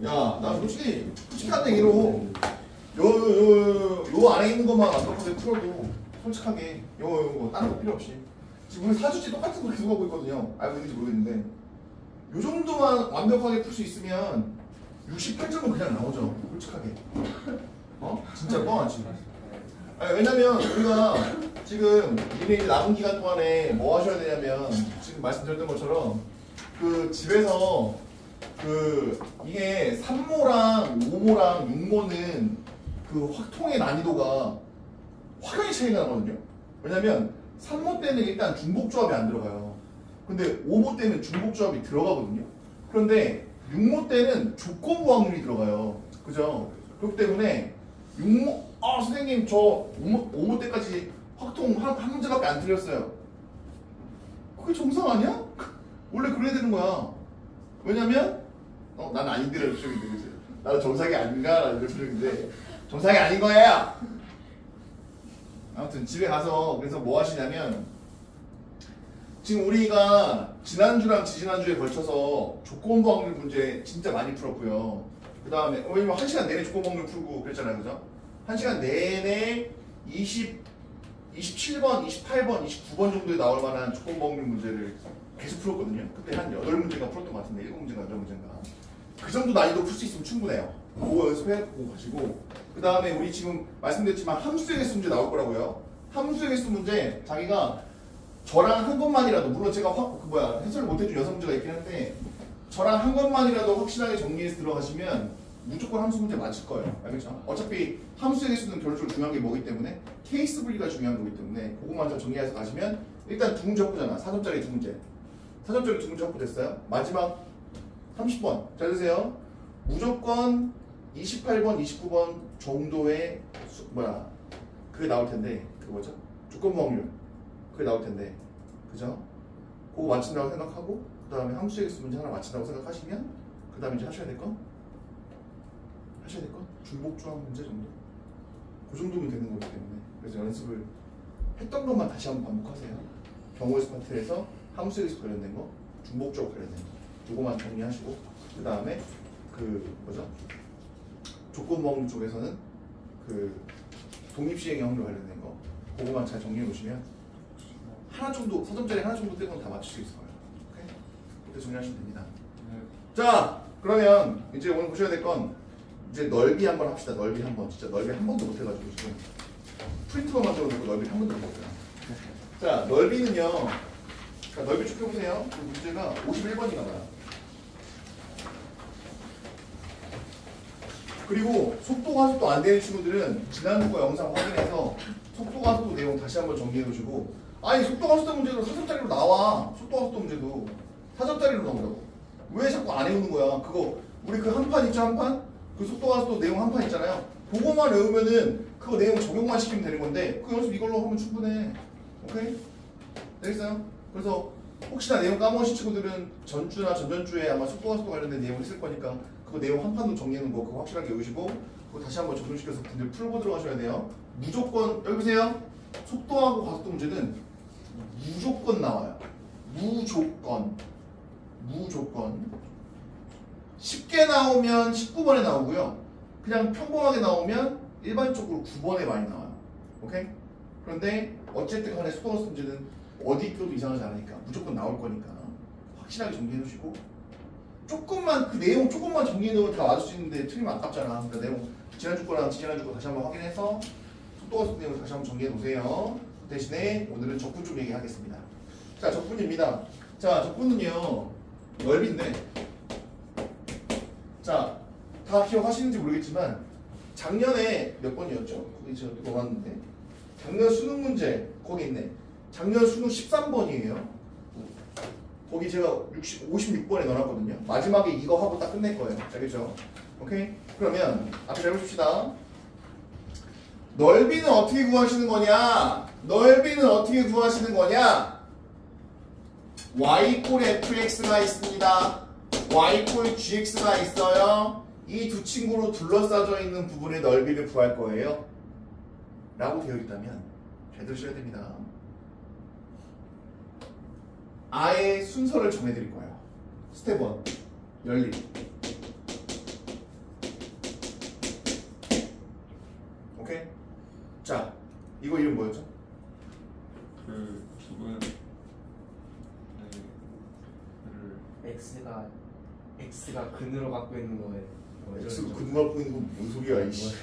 야, 나 솔직한 얘기로 요 안에 있는 것만 완벽하게 풀어도 솔직하게 요 다른 거 필요 없이 지금 우리 사주지 똑같은 거 계속 하고 있거든요. 알고 있는지 모르겠는데 요 정도만 완벽하게 풀 수 있으면 68점은 그냥 나오죠. 솔직하게. 진짜 뻥하지. 왜냐면 우리가 지금 미리 남은 기간 동안에 뭐 하셔야 되냐면 지금 말씀드렸던 것처럼 그 집에서 이게 3모랑 5모랑 6모는 그 확통의 난이도가 확연히 차이가 나거든요. 왜냐면 3모 때는 일단 중복조합이 안 들어가요. 근데 5모 때는 중복조합이 들어가거든요. 그런데 6모 때는 조건부 확률이 들어가요. 그죠? 그렇기 때문에 6모, 선생님 저 5모 때까지 확통 한 문제밖에 안 틀렸어요. 그게 정상 아니야? 원래 그래야 되는 거야. 왜냐면 난 아닌데 라는 표정인데 그치? 나는 정상이 아닌가? 라는 표정인데 정상이 아닌 거예요. 아무튼 집에 가서 그래서 뭐 하시냐면 지금 우리가 지난주랑 지지난주에 걸쳐서 조건부 확률 문제 진짜 많이 풀었고요. 그 다음에 왜냐면 1시간 내내 조건부 확률 풀고 그랬잖아요. 그죠? 1시간 내내 27번, 28번, 29번 정도에 나올 만한 조건부 확률 문제를 계속 풀었거든요. 그때 한 8문제가 풀었던 것 같은데 7문제인가 8문제인가 그 정도 난이도 풀 수 있으면 충분해요. 그거 연습해보고 가시고 그 다음에 우리 지금 말씀드렸지만 함수의 개수 문제 나올 거라고요. 함수의 개수 문제 자기가 저랑 한 것만이라도 물론 제가 해설을 못해준 6문제가 있긴 한데 저랑 한 것만이라도 확실하게 정리해서 들어가시면 무조건 함수 문제 맞을 거예요. 알겠죠? 어차피 함수의 개수는 결론적으로 중요한 게 뭐기 때문에 케이스 분리가 중요한 거기 때문에 그것만 잘 정리해서 가시면 일단 두 문제 확보잖아. 4점짜리 두 문제. 4점짜리 두 문제 확보됐어요. 마지막 30번. 잘 드세요. 무조건 28번, 29번 정도의 그게 나올 텐데 그 뭐죠? 조건부 확률 그게 나올 텐데 그죠? 그거 맞춘다고 생각하고 그 다음에 함수의 개수 문제 하나 맞춘다고 생각하시면 그 다음에 이제 하셔야 될 건 중복조합 문제 정도 그 정도면 되는 거기 때문에 그래서 연습을 했던 것만 다시 한번 반복하세요. 경우의 수 파트에서 함수의 개수 관련된 거 중복조합 관련된 거 요거만 정리하시고 그 다음에 그 뭐죠? 조건부 확률 쪽에서는 그 독립시행의 확률 관련된 거 그거만 잘 정리해 놓으시면 하나 정도 4점짜리 하나 정도 빼고는 다 맞출 수 있을 거예요. 오케이? 그때 정리하시면 됩니다. 자 그러면 이제 오늘 보셔야 될 건 이제 넓이 한번 합시다. 넓이 한번 진짜 넓이 한 번도 못 해가지고 지금 프린트만 만들어 놓고 넓이 한 번도 못 해요. 자 넓이는요. 자, 넓이 쭉 펴보세요. 그 문제가 51번인가 봐요. 그리고 속도가 하수도 안 되는 친구들은 지난주 거 영상 확인해서 속도가 하수도 내용 다시 한번 정리해 주시고 아니 속도가 하수도 문제도 4점짜리로 나와. 속도가 하수도 문제도 4점짜리로 나오라고. 왜 자꾸 안 외우는 거야? 그거 우리 그 한 판 있죠? 한 판? 그 속도가 하수도 내용 한 판 있잖아요. 그거만 외우면은 그거 내용 적용만 시키면 되는 건데 그 연습 이걸로 하면 충분해. 오케이? 되겠어요? 그래서 혹시나 내용 까먹으신 친구들은 전주나 전전주에 아마 속도가 하수도 관련된 내용을 있을 거니까 그 내용 한 판도 정리하는 거 그거 확실하게 외우시고 그거 다시 한번 적용시켜서 분들 풀고 들어가셔야 돼요. 무조건 여기 보세요. 속도하고 가속도 문제는 무조건 나와요. 무조건 쉽게 나오면 19번에 나오고요. 그냥 평범하게 나오면 일반적으로 9번에 많이 나와요. 오케이? 그런데 어쨌든 간에 속도 가속도 문제는 어디 껴도 이상하지 않으니까 무조건 나올 거니까 확실하게 정리해 주시고 조금만 그 내용 조금만 정리해 놓으면 다 맞을 수 있는데 틀리면 아깝잖아. 그러니까 내용 지난주 거랑 지난주 거 다시 한번 확인해서 속도가 속도 내용 다시 한번 정리해 놓으세요. 대신에 오늘은 적분 좀 얘기하겠습니다. 자 적분입니다. 자 적분은요 넓이인데 자 다 기억하시는지 모르겠지만 작년에 몇 번이었죠? 거기 제가 또 넣어놨는데 작년 수능 문제 거기 있네. 작년 수능 13번이에요. 거기 제가 56번에 넣어놨거든요. 마지막에 이거 하고 딱 끝낼 거예요. 알겠죠? 오케이? 그러면 앞에 잘 보십시다. 넓이는 어떻게 구하시는 거냐? 넓이는 어떻게 구하시는 거냐? y fx가 있습니다. y gx가 있어요. 이 두 친구로 둘러싸져 있는 부분의 넓이를 구할 거예요. 라고 되어 있다면 잘 들으셔야 됩니다. 아예 순서를 정해드릴 거예요. 스텝 1 열림 오케이? 자, 이거 이름 뭐였죠? 그 부분 x가 근으로 갖고 있는 거예요. X가 근을 갖고 있는 건 뭔 소리야 이씨.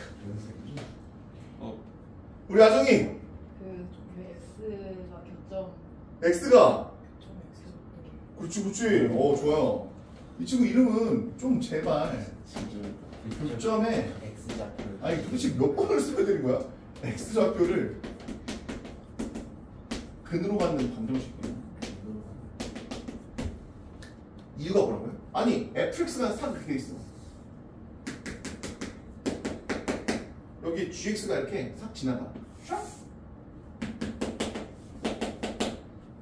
우리 아정이 X가 교점 X가 좀 X 그렇지 그렇지. 좋아요. 이 친구 이름은 좀 제발 교점에 x좌표. 아니 도대체 몇 번을 써야 되는 거야? X좌표를 근으로 갖는 방정식이야. 이유가 뭐라고요? 아니 fx가 싹 그렇게 돼 있어. 여기 gx가 이렇게 싹 지나가. 샥.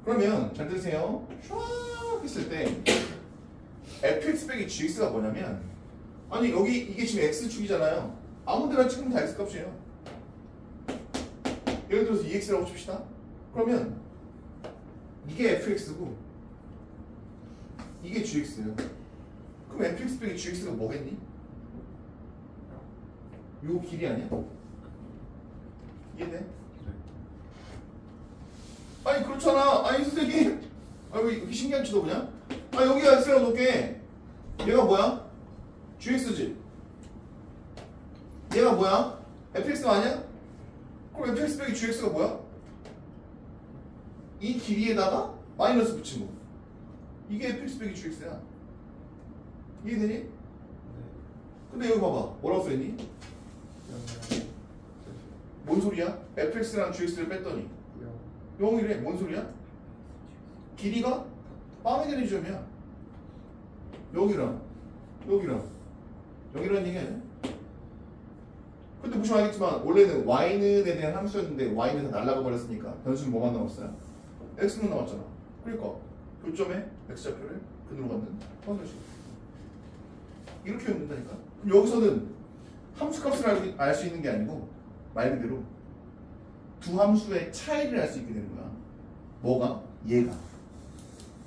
그러면 잘 들으세요. 샥 했을 때 fx 빼기 gx가 뭐냐면 아니 여기 이게 지금 x축이잖아요. 아무 데나 찍으면 다 x값이에요. 예를 들어서 2x라고 칩시다. 그러면 이게 fx고 이게 gx예요. 그럼 fx 빼기 gx가 뭐겠니? 요 길이 아니야? 이해돼? 아니 그렇잖아. 아니 선생님 왜 이렇게 신기한 치도 그냥? 여기가 x라고 놓게 얘가 뭐야? gx지. 얘가 뭐야? fx가 아니야? 그럼 fx 빼기 gx가 뭐야? 이 길이에다가 마이너스 붙인 거. 이게 fx 빼기 gx야. 이해되니? 근데 여기 봐봐. 뭐라고 써있니? 뭔 소리야? fx랑 gx를 뺐더니 0이래. 뭔 소리야? 길이가 빵에 되는 지점이야. 여기랑 여기라는 얘기 아니야? 근데 보시면 알겠지만 원래는 y는에 대한 함수였는데 y는 다 날라가 버렸으니까 변수는 뭐만 남았어요? x만 남았잖아. 그러니까 교점에 x좌표를 근으로 갖는 방정식. 이렇게 외운다니까. 그럼 여기서는 함수 값을 알 수 있는 게 아니고 말 그대로 두 함수의 차이를 알 수 있게 되는 거야. 뭐가? 얘가.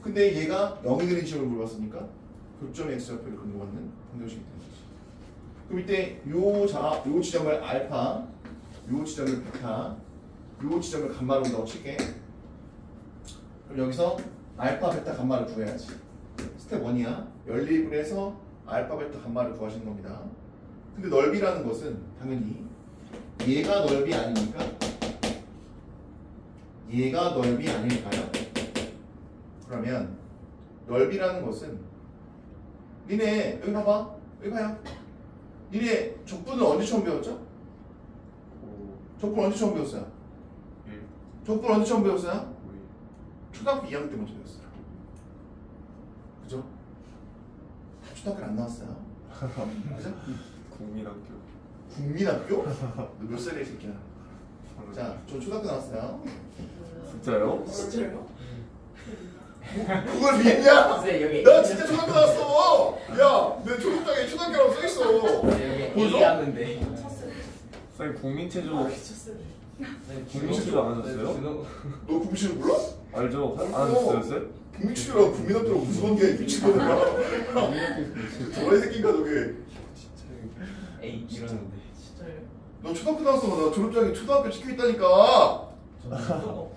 근데 얘가 0이 되는 지점을 물어봤으니까 교점의 x좌표를 근으로 갖는 방정식이 되는 거지. 그럼 이때 요 지점을 알파, 요 지점을 베타, 요 지점을 감마로 온다고 칠게. 그럼 여기서 알파, 베타, 감마를 구해야지. 스텝 1이야. 연립을 해서 알파, 베타, 감마를 구하시는 겁니다. 근데 넓이라는 것은 당연히 얘가 넓이 아닙니까? 얘가 넓이 아닐까요? 그러면 넓이라는 것은 니네 여기 봐봐. 여기 봐요. 니네 적분을 언제 처음 배웠죠? 적분 언제 처음 배웠어요? 적분 언제 처음 배웠어요? 초등학교 2학년 때 먼저 배웠어요. 그죠? 초등학교를 안 나왔어요. 그죠? 국민학교? 너 몇 살이야 이 새끼야? 자, 저 초등학교 나왔어요. 진짜요? 진짜요? 그걸 믿냐? 선생님 여기 나 진짜 초등학교 나왔어. 야, 내 초록장에 초등학교라고 써있어. 여기 보여줘? A 하는데. 선생님 국민체조 미쳤어요. 국민체조 안 하셨어요? 너 국민치료 몰라? 알죠? 안 하셨어요? 국민치료랑 국민학교랑 무슨 관계야 미친놈이야. 저래 새끼인가 저게. A 이러는데. 진짜요? 너 초등학교 나왔어. 나 졸업장에 초등학교 찍혀있다니까.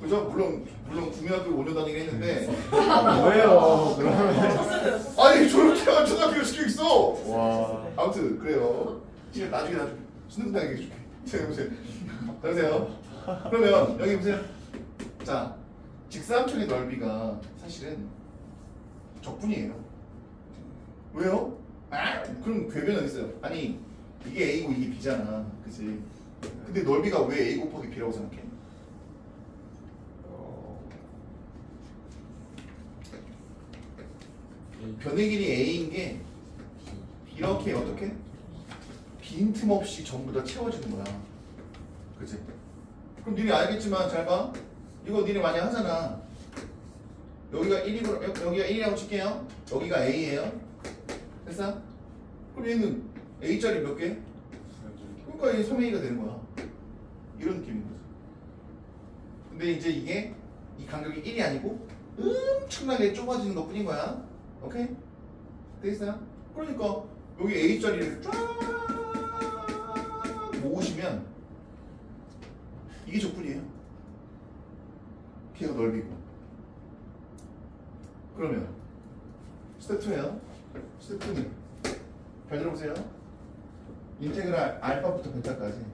그죠? 물론 국민학교 5년 다니긴 했는데 뭐예요? 그러면 아니 졸업장은 초등학교를 시켜있어. 와. 아무튼 그래요. 지금 나중에 수능당 얘기해줄게. 자 보세요. 보세요. 그러면 여기 보세요. 자 직사각형의 넓이가 사실은 적분이에요. 왜요? 그럼 궤변 어디 있어요? 아니 이게 A고 이게 B잖아. 그치? 근데 넓이가 왜 A 곱하기 B라고 생각해? 변의 길이 A인 게 이렇게 어떻게? 빈틈없이 전부 다 채워지는 거야. 그치? 그럼 니네 알겠지만 잘 봐. 이거 니네 많이 하잖아. 여기가 1이라고 칠게요. 여기가 A예요. 됐어? 그럼 얘는 A짜리 몇 개? 그러니까 얘 3A가 되는 거야. 이런 느낌인 거죠. 근데 이제 이게 이 간격이 1이 아니고 엄청나게 좁아지는 것 뿐인 거야. 오케이? 되겠어요? 그러니까 여기 A짜리를 쫙 모으시면 이게 적분이에요. 걔가 넓이고. 그러면 스텝 2예요. 스텝 2는 잘 들어보세요. 인테그랄 알파부터 베타까지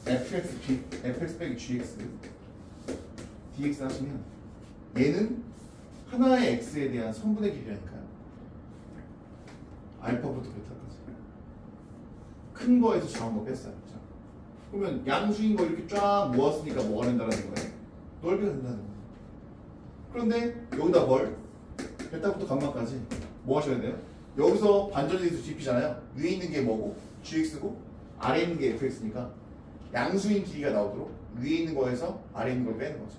fx 빼기 gx dx 하시면 얘는 하나의 x에 대한 선분의 길이라니까요. 알파부터 베타까지 큰 거에서 작은 거 뺐어요. 그렇죠? 그러면 양수인 거 이렇게 쫙 모았으니까 뭐가 된다는 거예요? 넓이가 된다는 거예요. 그런데 여기다 뭘? 베타부터 감마까지 뭐 하셔야 돼요? 여기서 반전이 돼서 GP잖아요. 위에 있는 게 뭐고? GX고 아래에 있는 게 FX니까 양수인 길이가 나오도록 위에 있는 거에서 아래에 있는 걸 빼는 거죠.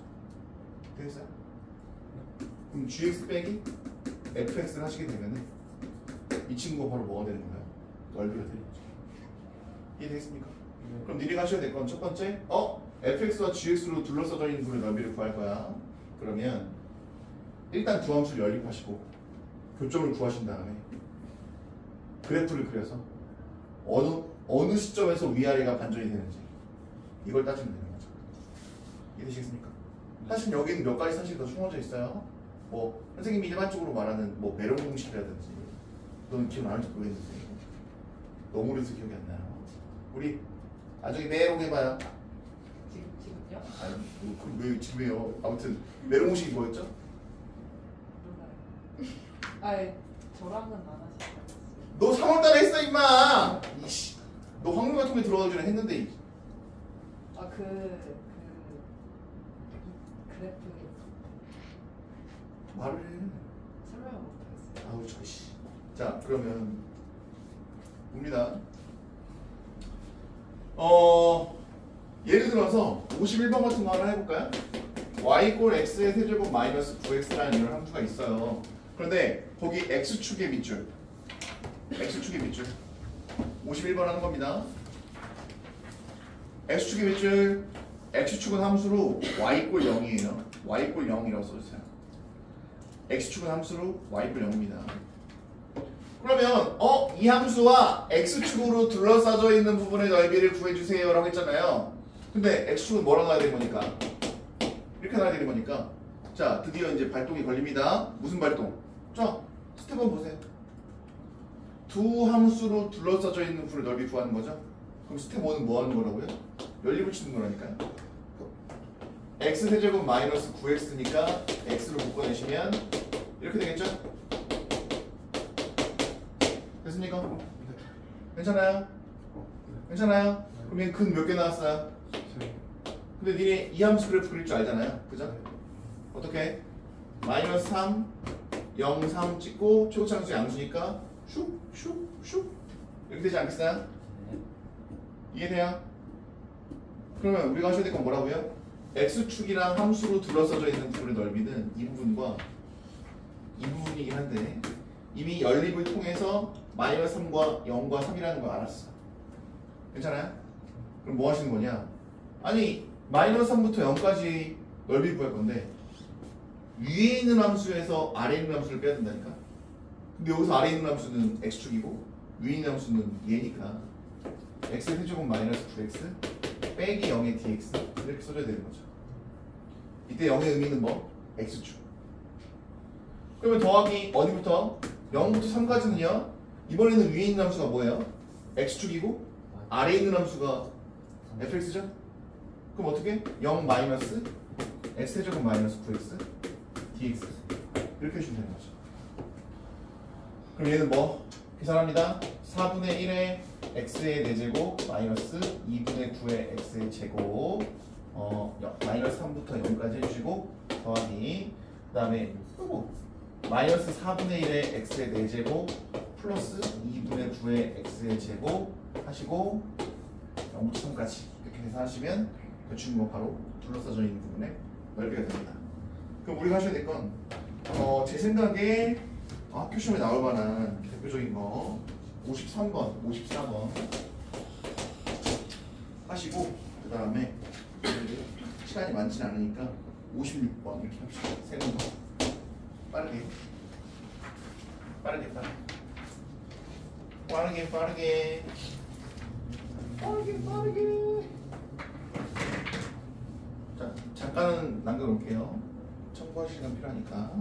되겠어요? 그럼 GX 빼기 FX를 하시게 되면은 이 친구가 바로 뭐가 되는 거예요? 넓이가 되는 거죠. 이해되겠습니까? 그럼 니네가 하셔야 될 건 첫 번째, fx와 gx로 둘러싸져 있는 분의 넓이를 구할 거야. 그러면 일단 두 함수를 연립하시고 교점을 구하신 다음에 그래프를 그려서 어느 시점에서 위아래가 반전이 되는지 이걸 따지면 되는 거죠. 이해되시겠습니까? 사실 여기는 몇 가지 사실이 더 숨어져 있어요. 뭐 선생님이 일반적으로 말하는 뭐 메롱 공식이라든지 너는 기억 나는지 모르겠는데 너무 오래돼서 기억이 안 나요. 우리 나중에 메롱 해봐요. 지금요? 아니 왜 지금요? 아무튼 메롱 공식이 뭐였죠? 몰라요. 아예 저랑은 안 하셨어요. 너 3월달에 했어 임마. 이씨, 너 확률 같은 게 들어가기 전에 했는데. 그래프 말을 해. 설명을 못하겠어요. 아우 저씨. 자 그러면 봅니다. 예를 들어서 51번 같은 거 하나 해볼까요? y 이꼴 x의 세제곱 마이너스 9x라는 이런 함수가 있어요. 그런데 거기 x축의 밑줄 51번 하는 겁니다. x축의 밑줄 x축은 함수로 y 이꼴 0이에요. y 이꼴 0이라고 써주세요. x축은 함수로 y 이꼴 0입니다. 그러면 이 함수와 x축으로 둘러싸져 있는 부분의 넓이를 구해주세요 라고 했잖아요. 근데 x축은 뭐라고 나야 되는 거니까? 이렇게 나야 되는 거니까 자 드디어 이제 발동이 걸립니다. 무슨 발동? 자 스텝 1 보세요. 두 함수로 둘러싸져 있는 부분의 넓이 구하는 거죠. 그럼 스텝 1은 뭐 하는 거라고요? 연립을 치는 거라니까요. x세제곱 마이너스 9x니까 x로 묶어내시면 이렇게 되겠죠? 됐습니까? 괜찮아요? 괜찮아요? 그럼 얘 근 몇 개 나왔어요? 근데 니네 이 함수 그래프 그릴 줄 알잖아요. 그죠? 어떻게? 마이너스 3, 0, 3 찍고 최고차함수 양수니까 슉슉슉 이렇게 되지 않겠어요? 이해돼요? 그러면 우리가 하셔야 될 건 뭐라고요? x축이랑 함수로 둘러싸져 있는 부분의 넓이는 이 부분과 이 부분이긴 한데 이미 연립을 통해서 마이너스 3과 0과 3이라는 걸 알았어. 괜찮아요? 그럼 뭐 하시는 거냐? 아니 마이너스 3부터 0까지 넓이 구할 건데 위에 있는 함수에서 아래에 있는 함수를 빼야 된다니까? 근데 여기서 아래에 있는 함수는 x축이고 위에 있는 함수는 얘니까 x의 세제곱 마이너스 9x 빼기 0의 dx 이렇게 써줘야 되는 거죠. 이때 0의 의미는 뭐? x축. 그러면 더하기 어디부터? 0부터 3까지는요. 이번에는 위에 있는 함수가 뭐예요? x축이고 아래에 있는 함수가 fx죠? 그럼 어떻게? 0 마이너스 x제곱 마이너스 9x dx 이렇게 해주면 되는 거죠. 그럼 얘는 뭐? 계산합니다. 4분의 1의 x의 4제곱 마이너스 2분의 9의 x의 제곱 마이너스 3부터 0까지 해주시고 더하기 그 다음에 마이너스 4분의 1의 x의 4제곱 플러스 2분의 9의 x의 제곱 하시고 0부터 3까지 이렇게 계산하시면 대충 뭐 바로 둘러싸져 있는 부분에 넓이가 됩니다. 그럼 우리가 하셔야 될 건 제 생각에 학교 시험에 나올 만한 대표적인 거 53번, 54번 하시고 그 다음에 시간이 많진 않으니까 56번 이렇게 합시다. 세 번 더 빠르게 빠르게 빠르게. 자, 잠깐은 남겨놓을게요. 참고할 시간 필요하니까.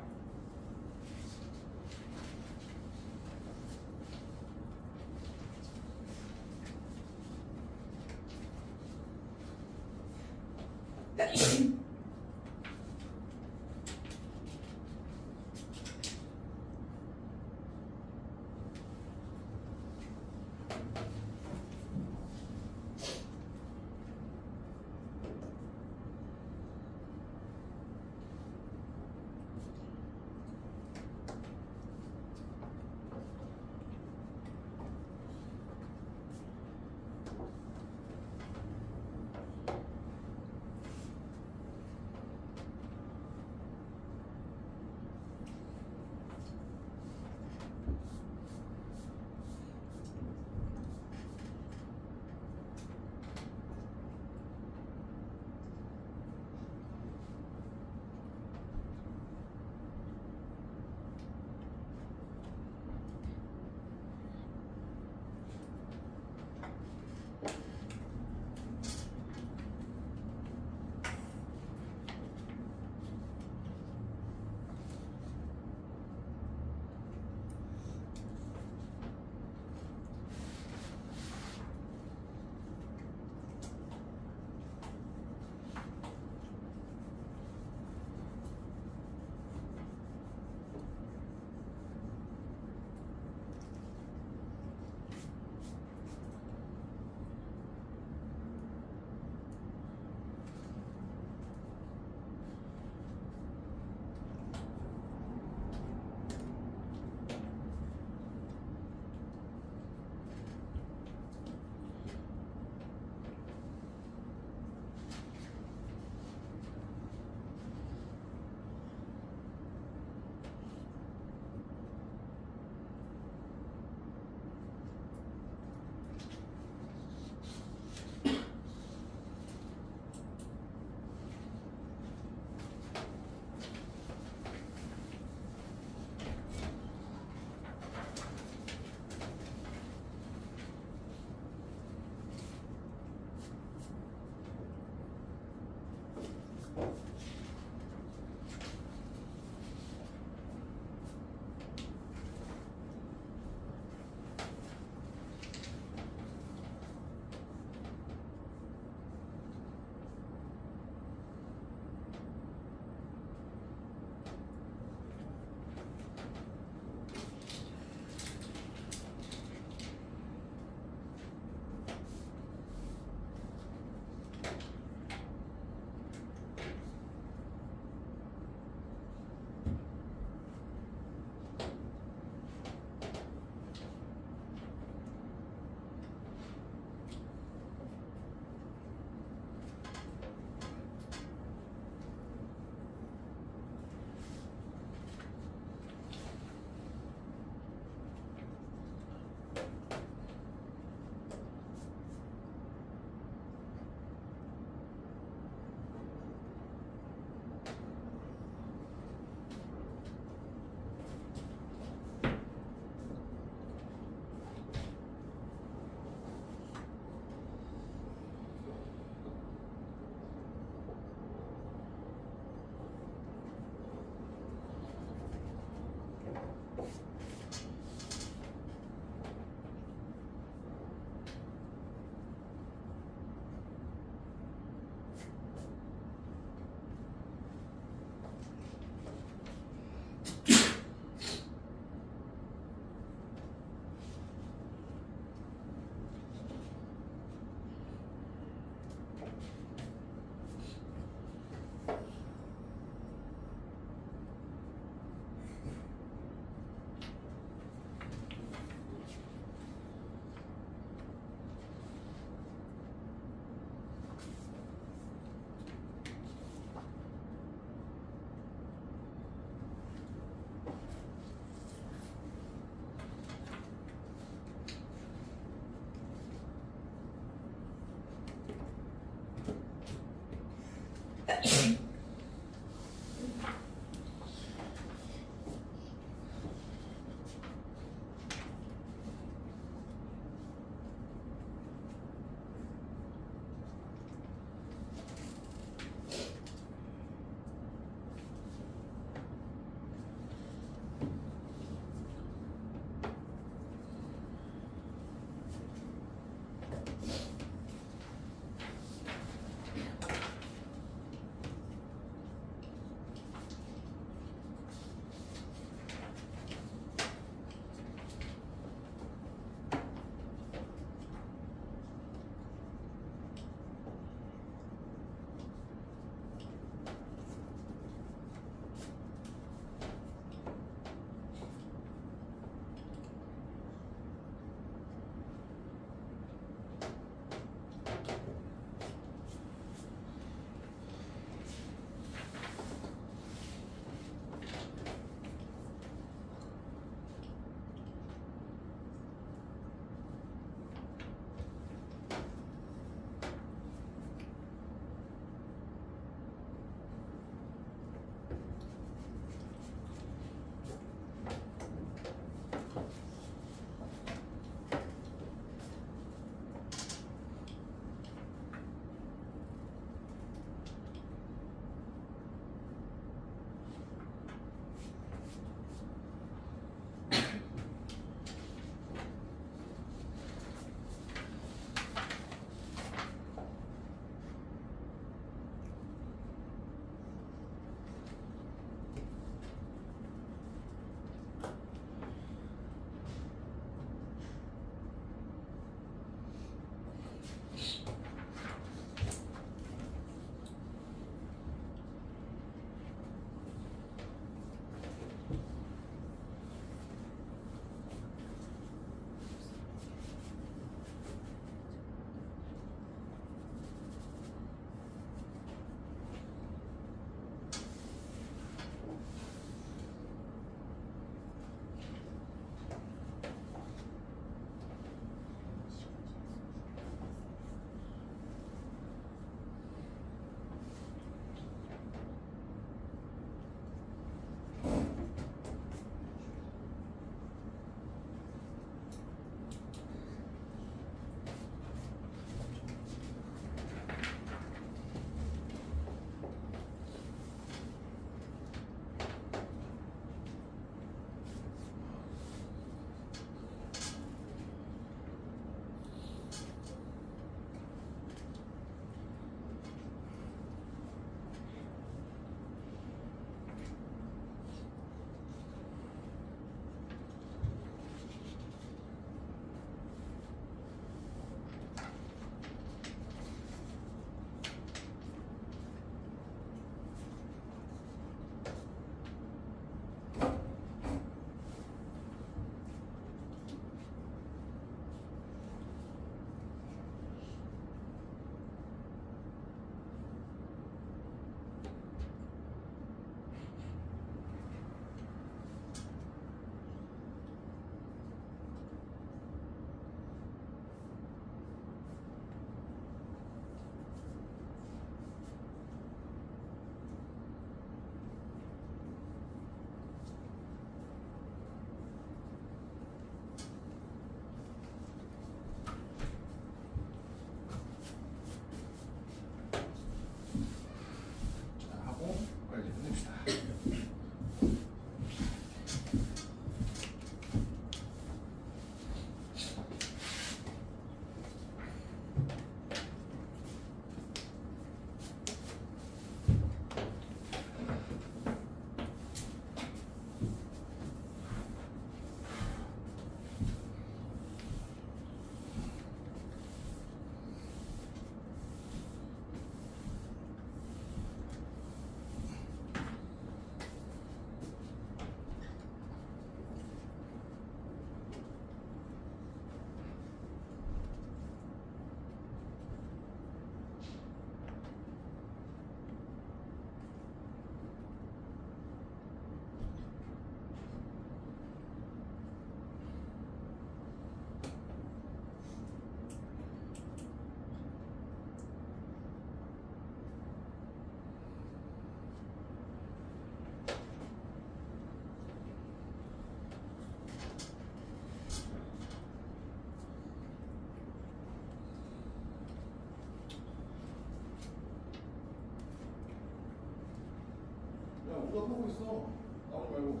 오답하고 있어. 나오지 말고.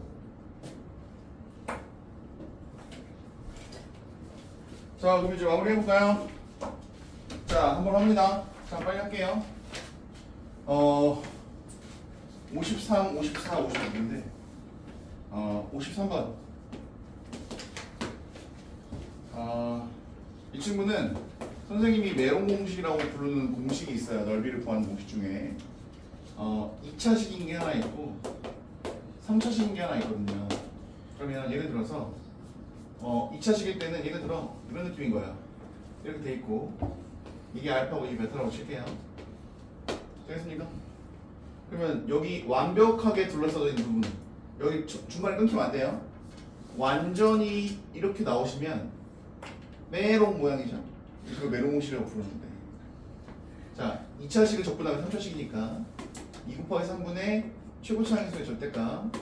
자, 그럼 이제 마무리 해볼까요? 자, 한번 합니다. 자, 빨리 할게요. 53, 54, 55인데 53번. 이 친구는 선생님이 메론 공식이라고 부르는 공식이 있어요. 넓이를 구하는 공식 중에 2차식인 게 하나 있고 3차식인 게 하나 있거든요. 그러면 예를 들어서 2차식일 때는 예를 들어 이런 느낌인 거야. 이렇게 돼 있고 이게 알파고 이게 베타라고 칠게요. 되겠습니까? 그러면 여기 완벽하게 둘러싸져 있는 부분 여기 중간에 끊기면 안 돼요. 완전히 이렇게 나오시면 메롱 모양이죠. 이거 메롱 공식이라고 부르는데 자 2차식을 적분하면 3차식이니까 2 곱하기 3분의 최고차 함수의 절대값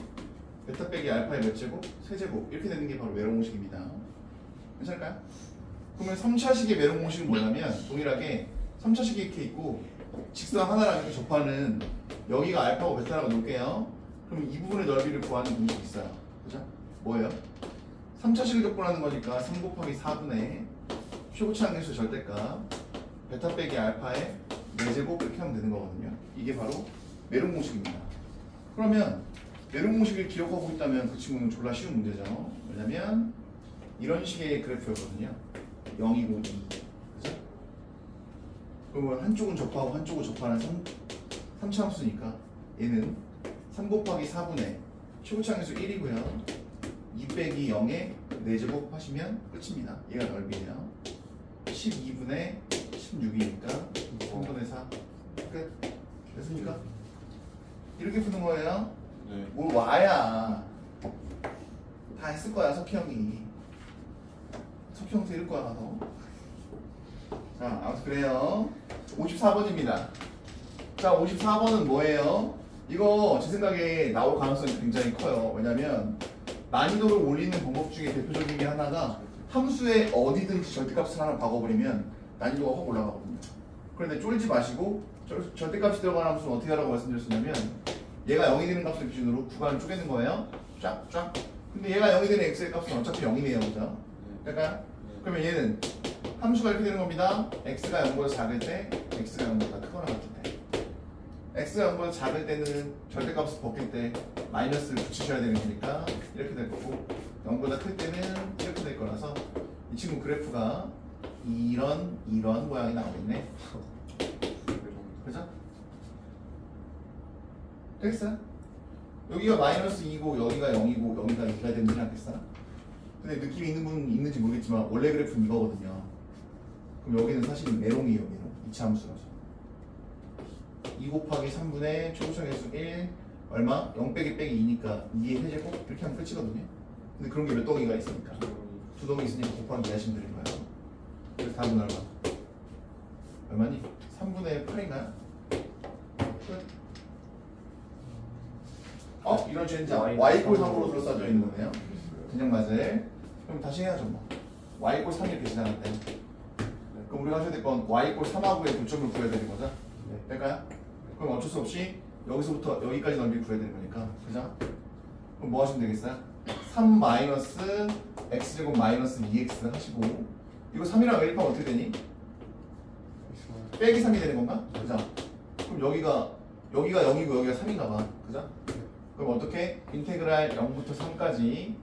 베타 빼기 알파의 몇 제곱? 세제곱 이렇게 되는 게 바로 메롱 공식입니다. 괜찮을까요? 그러면 3차식의 메롱 공식은 뭐냐면 동일하게 3차식이 이렇게 있고 직선 하나랑 이렇게 접하는 여기가 알파고 베타라고 놓을게요. 그럼 이 부분의 넓이를 구하는 공식이 있어요. 그죠? 뭐예요? 3차식을 적분하는 거니까 3 곱하기 4분의 최고차 함수의 절대값 베타 빼기 알파의 4제곱 이렇게 하면 되는 거거든요. 이게 바로 메론 공식입니다. 그러면 메론 공식을 기억하고 있다면 그 친구는 졸라 쉬운 문제죠. 왜냐면 이런 식의 그래프였거든요. 0, 2, 0, 2 그죠? 그러면 한쪽은 접하고 한쪽은 접하는 3차 함수니까 얘는 3 곱하기 4분의 최고차 함수 1이고요 2 빼기 0에 4제곱 하시면 끝입니다. 얘가 넓이에요. 12분의 16이니까 3분의 4 끝. 됐습니까? 이렇게 푸는 거예요. 네. 뭘 와야 다 했을 거야. 석희 형이 들을 거야 가서. 자 아무튼 그래요. 54번입니다 자 54번은 뭐예요? 이거 제 생각에 나올 가능성이 굉장히 커요. 왜냐면 난이도를 올리는 방법 중에 대표적인 게 하나가 함수에 어디든지 절대값을 하나 박아버리면 난이도가 확 올라가거든요. 그런데 쫄지 마시고 절대값이 들어가는 함수는 어떻게 하라고 말씀드렸냐면 얘가 0이 되는 값을 기준으로 구간을 쪼개는 거예요. 쫙쫙. 근데 얘가 0이 되는 x의 값은 어차피 0이네요. 그죠? 그러니까 그러면 얘는 함수가 이렇게 되는 겁니다. x가 0보다 작을 때 x가 0보다 크거나 같을 때 x가 0보다 작을 때는 절대값을 벗길 때 마이너스를 붙이셔야 되는 거니까 이렇게 될 거고 0보다 클 때는 이렇게 될 거라서 이 친구 그래프가 이런 모양이 나오겠네. 그죠? 되겠어요? 여기가 마이너스 2고 여기가 0이고 여기가 2가 되지 않겠어? 근데 느낌이 있는 분은 있는지 모르겠지만 원래 그래프는 이거거든요. 그럼 여기는 사실 메롱이에요. 메롱 2차 함수라서 2 곱하기 3분의 최고차계수 1 얼마? 0 빼기 2니까 2의 세제곱 이렇게 하면 끝이거든요. 근데 그런 게 몇 덩이가 있으니까 두 덩이 있으니까 곱하기 이해하시면 되는 거예요. 그래서 답은 얼마니? 3분의 8인가요? 끝. 이런 젠장 y꼴 3으로 둘러싸져 있는 거네요. 그냥 맞을. 그럼 다시 해야죠 뭐. y꼴 3 이렇게 지나갔대. 그럼 우리가 하셔야 될 건 y꼴 3하고의 교점을 구해야 되는 거죠. 될까요? 그럼 어쩔 수 없이 여기서부터 여기까지 넓이 구해야 되는 거니까. 그죠? 그럼 뭐 하시면 되겠어요? 3 마이너스 x제곱 마이너스 2x 하시고 이거 3이랑 1파면 어떻게 되니? 빼기 3이 되는 건가? 그죠? 그럼 여기가 0이고 여기가 3인가 봐. 그죠? 그럼 어떻게? 인테그랄 0부터 3까지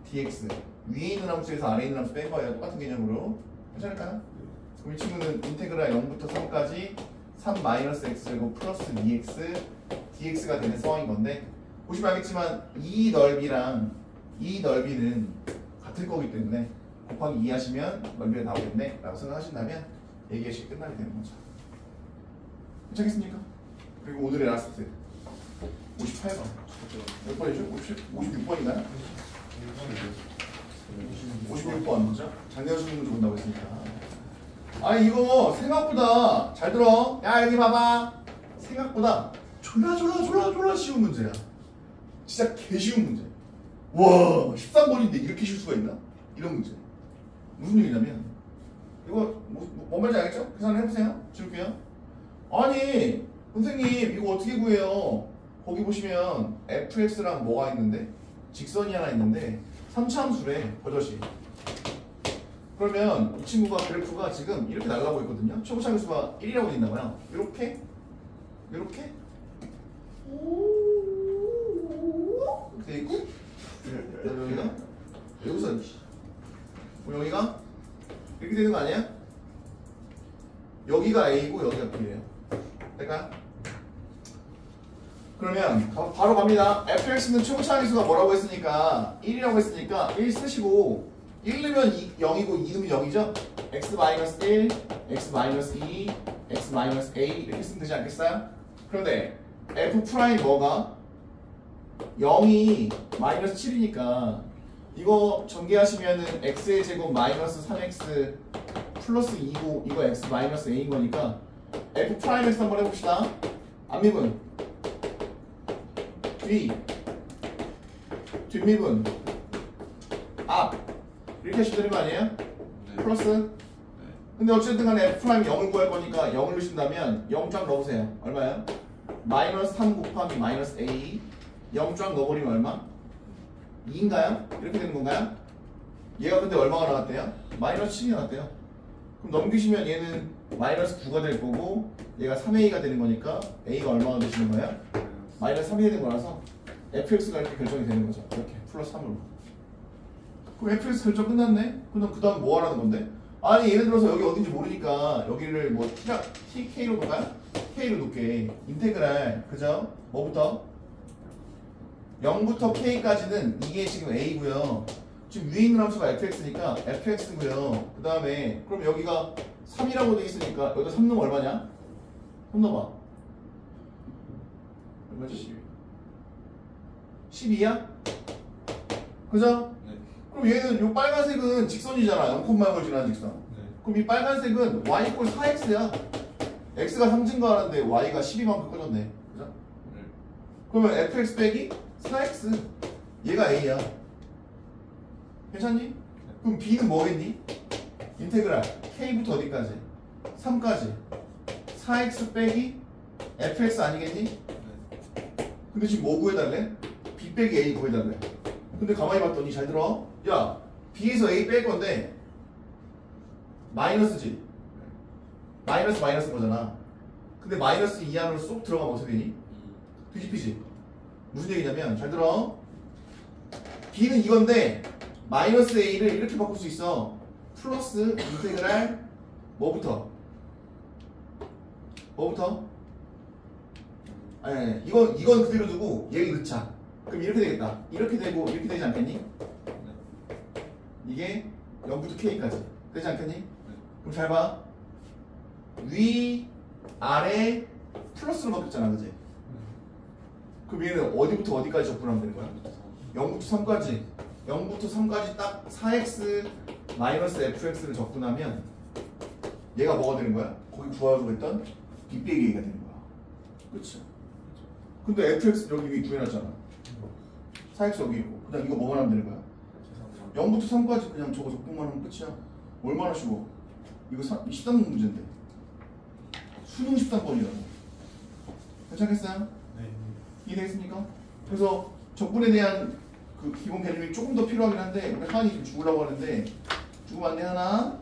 dx 위에 있는 함수에서 아래에 있는 함수 뺀 거예요. 똑같은 개념으로. 괜찮을까요? 그럼 이 친구는 인테그랄 0부터 3까지 3 마이너스 x제곱 플러스 2x dx가 되는 상황인 건데 보시면 알겠지만 이 넓이랑 이 넓이는 같을 거기 때문에 곱하기 2 하시면 넓이가 나오겠네 라고 생각하신다면 얘기하시 끝나게 되는 거죠. 괜찮겠습니까? 그리고 오늘의 라스트 58번 몇 번이죠? 56번인가요? 56번 작년 수능 문제 본다고 했으니까 아니 이거 생각보다 잘 들어. 야 여기 봐봐. 생각보다 졸라 쉬운 문제야. 진짜 개 쉬운 문제. 와 13번인데 이렇게 쉴 수가 있나? 이런 문제. 무슨 얘기냐면 이거 뭔 말인지 알겠죠? 계산을 해보세요. 지울게요. 아니 선생님 이거 어떻게 구해요? 거기 보시면 fx랑 뭐가 있는데 직선이 하나 있는데 3차함수래 버젓이. 그러면 이 친구가 그래프가 지금 이렇게 날라고 있거든요. 최고차함수가 1이라고 돼 있나봐요. 이렇게 이렇게 이렇게 돼 있고 여기가 여기서 여기가 이렇게 되는 거 아니야? 여기가 A고 여기가 B예요. 될까요? 그러면 바로 갑니다. fx는 최고차함수가 뭐라고 했으니까 1이라고 했으니까 1 쓰시고 1 넣으면 0이고 2 넣으면 0이죠? x-1, x-2, x-a 이렇게 쓰면 되지 않겠어요? 그런데 f 프라임 뭐가? 0이 마이너스 7이니까 이거 전개하시면은 x의 제곱 마이너스 3x 플러스 2고 이거 x 마이너스 a인 거니까 f 프라임 x 한번 해봅시다. 앞미분 뒷미분 앞 이렇게 하시면 되는 거 아니에요? 네. 플러스 근데 어쨌든 간에 f 프라임 0을 구할 거니까 0을 넣으신다면 0 쫙 넣으세요. 얼마야? 마이너스 3 곱하기 마이너스 a 0 쫙 넣어버리면 얼마? 2인가요? 이렇게 되는 건가요? 얘가 근데 얼마가 나왔대요? 마이너스 7이 나왔대요. 그럼 넘기시면 얘는 마이너스 9가 될 거고 얘가 3a가 되는 거니까 a가 얼마가 되시는 거예요? 마이너스 3이 되는 거라서 fx가 이렇게 결정이 되는 거죠. 이렇게 플러스 3으로. 그럼 fx 결정 끝났네? 그럼 그 다음 뭐 하라는 건데? 아니 예를 들어서 여기 어딘지 모르니까 여기를 뭐 tk로 볼까요? k로 놓게 인테그랄 그죠? 뭐부터? 0부터 k까지는 이게 지금 a고요. 지금 위에 있는 함수가 fx니까 fx고요. 그 다음에 그럼 여기가 3이라고 돼 있으니까 여기다 3 넣으면 얼마냐? 3 넣어봐. 얼마지? 12야? 그죠? 네. 그럼 얘는 요 빨간색은 직선이잖아. 0콤마를 지나는 직선. 네. 그럼 이 빨간색은 y = 4x야. x가 3 증가하는데 y가 12만큼 꺼졌네. 그죠? 네. 그러면 fx 빼기 4x 얘가 a야. 괜찮니? 그럼 b는 뭐겠니? 인테그랄 k부터 어디까지? 3까지 4x 빼기 fx 아니겠니? 네. 근데 지금 뭐 구해달래? b 빼기 a 구해달래. 근데 가만히 봤더니 잘 들어. 야 b에서 a 뺄 건데 마이너스지. 마이너스 마이너스 거잖아. 근데 마이너스 2 안으로 쏙 들어가면 어떻게 되니? 뒤집히지. 무슨 얘기냐면 잘 들어. b는 이건데 마이너스 a를 이렇게 바꿀 수 있어. 플러스 인테그랄 뭐부터? 뭐부터? 아니 이건 그대로 두고 얘를 넣자. 그럼 이렇게 되겠다. 이렇게 되고 이렇게 되지 않겠니? 이게 0부터 k까지 되지 않겠니? 그럼 잘 봐. 위 아래 플러스로 바뀌었잖아, 그지? 그럼 얘는 어디부터 어디까지 접근하면 되는 거야? 0부터 3까지 0부터 3까지 딱 4x 마이너스 fx를 접근하면 얘가 뭐가 되는 거야? 거기 구하려고 했던 b 빼기 a가 되는 거야. 그치? 근데 fx 여기 위에 구해놨잖아. 4x 여기 있고 그냥 이거 뭐만 하면 되는 거야? 0부터 3까지 그냥 저거 적분만 하면 끝이야. 얼마나 쉬워. 이거 13번 문제인데 수능 13번이라고. 괜찮겠어요? 네. 이해되겠습니까? 그래서 적분에 대한 그 기본 개념이 조금 더 필요하긴 한데 우리 하은이 지금 죽으려고 하는데 죽으면 안 돼. 하나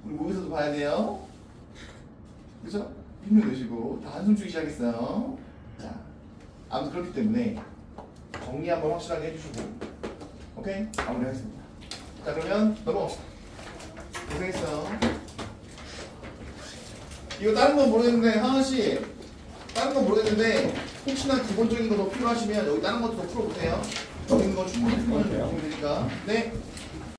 우리 모의서도 봐야 돼요. 그죠? 힘을 내시고 다 한숨 쉬기 시작했어요. 자, 아무튼 그렇기 때문에 정리 한번 확실하게 해주시고 오케이? 마무리하겠습니다. 자 그러면 넘어갑시다. 고생했어. 이거 다른 건 모르겠는데 하은씨 다른 건 모르겠는데 혹시나 기본적인 거 더 필요하시면 여기 다른 것도 더 풀어보세요. 여기 있는 거 충분히 풀면 되니까. 네.